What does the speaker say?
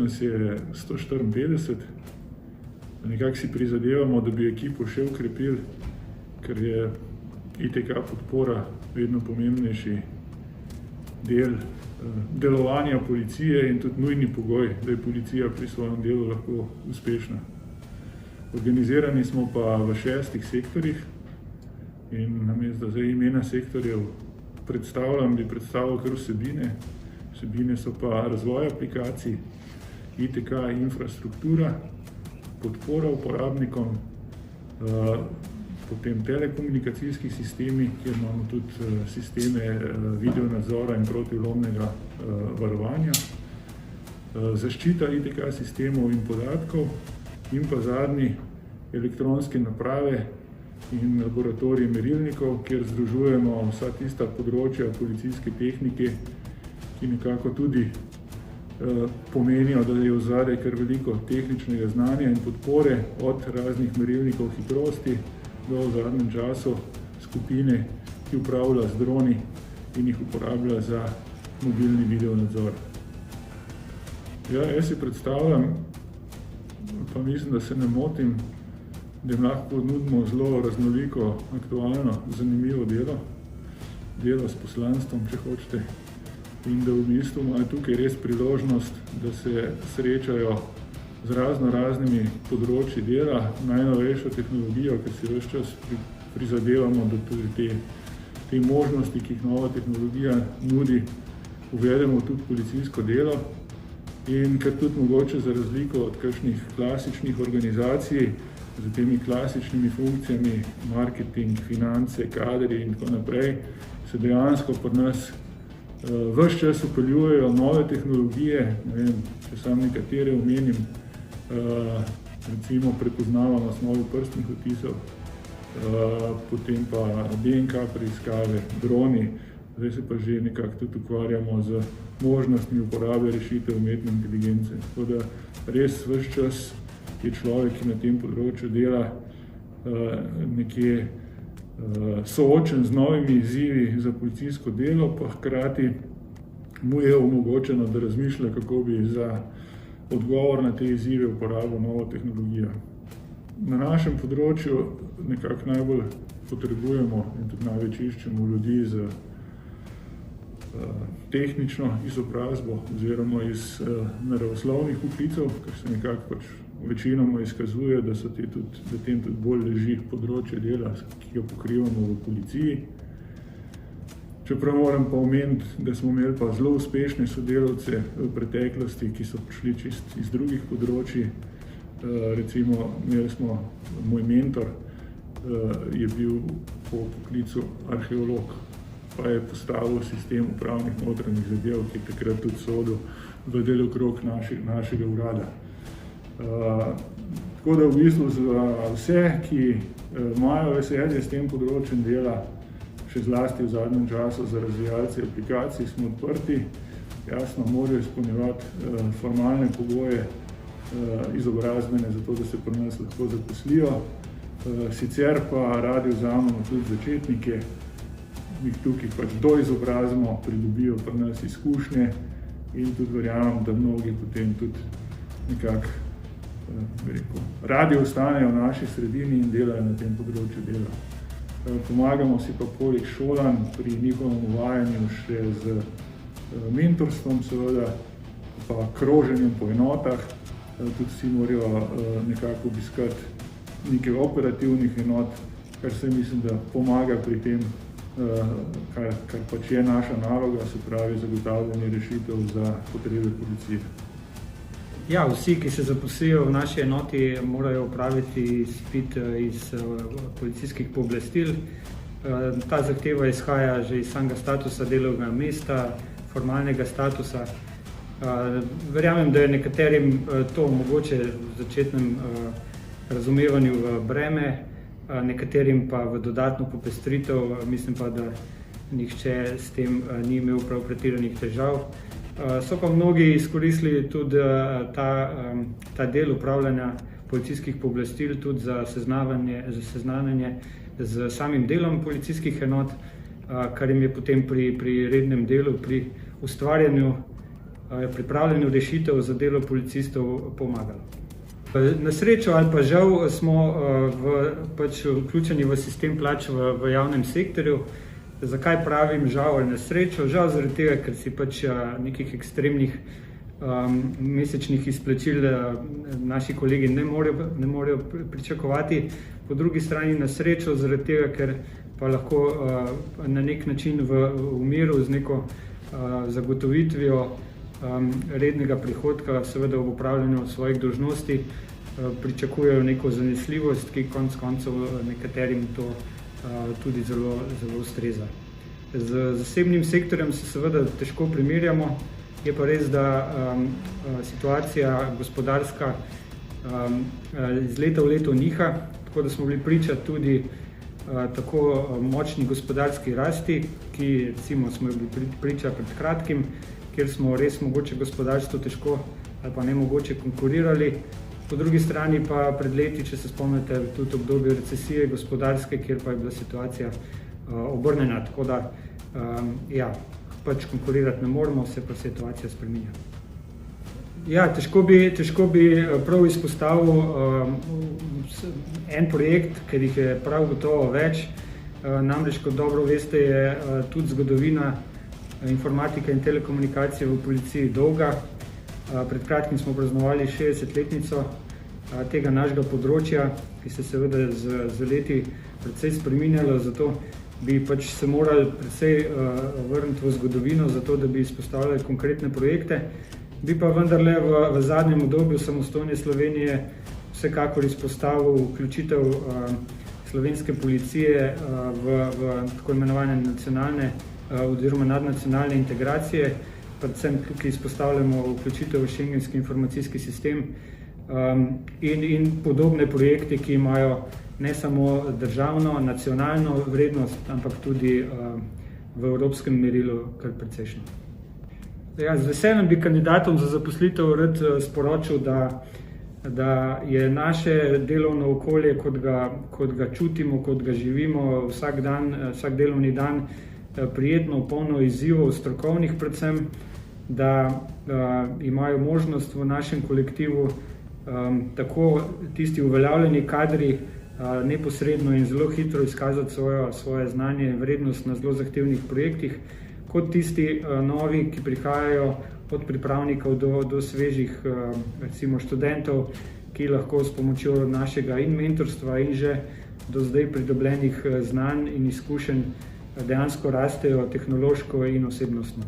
nas je 154. Nekako si prizadevamo, da bi ekipo še ukrepili, ker je ITK podpora vedno pomembnejši del delovanja policije in tudi nujni pogoj, da je policija pri svojem delu lahko uspešna. Organizirani smo pa v 6 sektorjih in namesto zdaj imena sektorjev bi predstavil kar vsebine. Vsebine so pa razvoj aplikacij, ITK infrastruktura, podpora uporabnikom, potem telekomunikacijski sistemi, kjer imamo tudi sisteme videonadzora in protivlomnega varovanja, zaščita ITK sistemov in podatkov in pa zadnji elektronske naprave in laboratorij merilnikov, kjer združujemo vsa tista področja policijske tehnike, ki nekako tudi pomenijo, da je ozadje kar veliko tehničnega znanja in podpore od raznih merilnikov hitrosti do v zadnjem času skupine, ki upravlja z droni in jih uporablja za mobilni videonadzor. Ja, jaz si predstavljam, pa mislim, da se ne motim, da jim lahko nudimo zelo raznoliko, aktualno, zanimivo delo s poslanstvom, če hočete, in da v bistvu imajo tukaj res priložnost, da se srečajo z raznimi področji dela, najnovejšo tehnologijo, ker si ves čas prizadevamo, da tudi te možnosti, ki jih nova tehnologija nudi, uvedemo tudi policijsko delo in ker tudi mogoče za razliko od kakšnih klasičnih organizacij, z temi klasičnimi funkcijami, marketing, finance, kadri in tako naprej, se dejansko pri nas ves čas upeljujejo nove tehnologije, ne vem, če sam nekatere omenim, recimo prepoznavanost novih prstnih odtisov, potem pa DNK preiskave, droni, zdaj se pa že nekako tudi ukvarjamo z možnostmi uporabe rešitev umetne inteligence. Tako da res ves čas je človek, ki na tem področju dela, nekje soočen z novimi izzivi za policijsko delo, pa hkrati mu je omogočeno, da razmišlja, kako bi za odgovor na te izzive uporabil novo tehnologijo. Na našem področju nekako najbolj potrebujemo in tudi največ iščemo ljudi z tehnično izobrazbo oziroma iz naravoslovnih poklicev, ker se nekako pač večinoma izkazuje, da tem tudi bolj leži področje dela, ki ga pokrivamo v policiji. Čeprav moram pa omeniti, da smo imeli pa zelo uspešne sodelavce v preteklosti, ki so prišli čist iz drugih področij. Recimo, moj mentor je bil po poklicu arheolog, pa je postavil sistem upravnih notranjih zadev, ki je takrat tudi sodil v delokrog našega urada. Tako da v bistvu za vse, ki imajo veselje s tem področjem dela, še zlasti v zadnjem času za razvijalce aplikacij, smo odprti, jasno morajo izpolnjevati formalne pogoje izobrazbene, zato da se pri nas lahko zaposlijo. Sicer pa radi vzamemo tudi začetnike, jih tukaj pač doizobrazimo, pridobijo pri nas izkušnje in tudi verjamem, da mnogi potem tudi nekako radi ostanejo v naši sredini in delajo na tem področju dela. Pomagamo si pa poleg šolanj pri njihovem uvajanju še z mentorstvom, seveda, pa kroženjem po enotah. Tudi vsi morajo nekako obiskati nekaj operativnih enot, kar se mislim, da pomaga pri tem, kar pač je naša naloga, se pravi zagotavljanje rešitev za potrebe policije. Ja, vsi, ki se zaposlijo v naši enoti, morajo opraviti izpit iz policijskih pooblastil. Ta zahteva izhaja že iz samega statusa delovnega mesta, formalnega statusa. Verjamem, da je nekaterim to mogoče v začetnem razumevanju v breme, nekaterim pa v dodatno popestritev, mislim pa, da nihče s tem ni imel prav pretiranih težav. So pa mnogi izkoristili tudi ta del upravljanja policijskih pooblastil tudi za seznanjanje z samim delom policijskih enot, kar jim je potem pri rednem delu, pri ustvarjanju pripravljanju rešitev za delo policistov pomagalo. Na srečo ali pa žal smo vključeni v sistem plač v javnem sektorju. Zakaj pravim žal ali na srečo? Žal zaradi tega, ker si nekih ekstremnih mesečnih izplačil naši kolegi ne morejo pričakovati. Po drugi strani na srečo zaradi tega, ker pa lahko na nek način v miru z neko zagotovitvijo rednega prihodka, seveda v upravljanju svojih dolžnosti, pričakujejo neko zanesljivost, ki konec koncev nekaterim to tudi zelo ustreza. Z zasebnim sektorjem se seveda težko primerjamo, je pa res, da situacija gospodarska iz leta v leto niha, tako da smo bili priča tudi tako močni gospodarski rasti, ki recimo smo bili priča pred kratkim, kjer smo res mogoče gospodarstvo težko ali pa nemogoče konkurirali. Po drugi strani pa pred leti, če se spomnite, tudi obdobje recesije gospodarske, kjer pa je bila situacija obrnjena, tako da konkurirati ne moremo, se pa situacija spreminja. Težko bi prav izpostavil en projekt, ker jih je prav gotovo več. Namreč, kot dobro veste, je tudi zgodovina informatika in telekomunikacije v policiji dolga. Pred kratkim smo praznovali 60-letnico tega našega področja, ki se seveda z leti precej spreminjalo, zato bi se morali precej vrniti v zgodovino, zato da bi izpostavljali konkretne projekte. Bi pa vendarle v zadnjem obdobju samostojne Slovenije vsekakor izpostavil vključitev slovenske policije v tako imenovane nacionalne oziroma nadnacionalne integracije. Predvsem tukaj izpostavljamo vključitev v šengenski informacijski sistem in podobne projekte, ki imajo ne samo državno, nacionalno vrednost, ampak tudi v evropskem merilu kar precejšno. Z veseljem bi kandidatom za zaposlitev rad sporočil, da je naše delovno okolje, kot ga čutimo, kot ga živimo vsak delovni dan, prijetno, polno izzivov, strokovnih predvsem, da imajo možnost v našem kolektivu tako tisti uveljavljeni kadri neposredno in zelo hitro izkazati svoje znanje in vrednost na zelo zahtevnih projektih, kot tisti novi, ki prihajajo od pripravnikov do svežih recimo študentov, ki lahko s pomočjo našega in mentorstva in že do zdaj pridobljenih znanj in izkušenj dejansko rastejo tehnološko in osebnostno.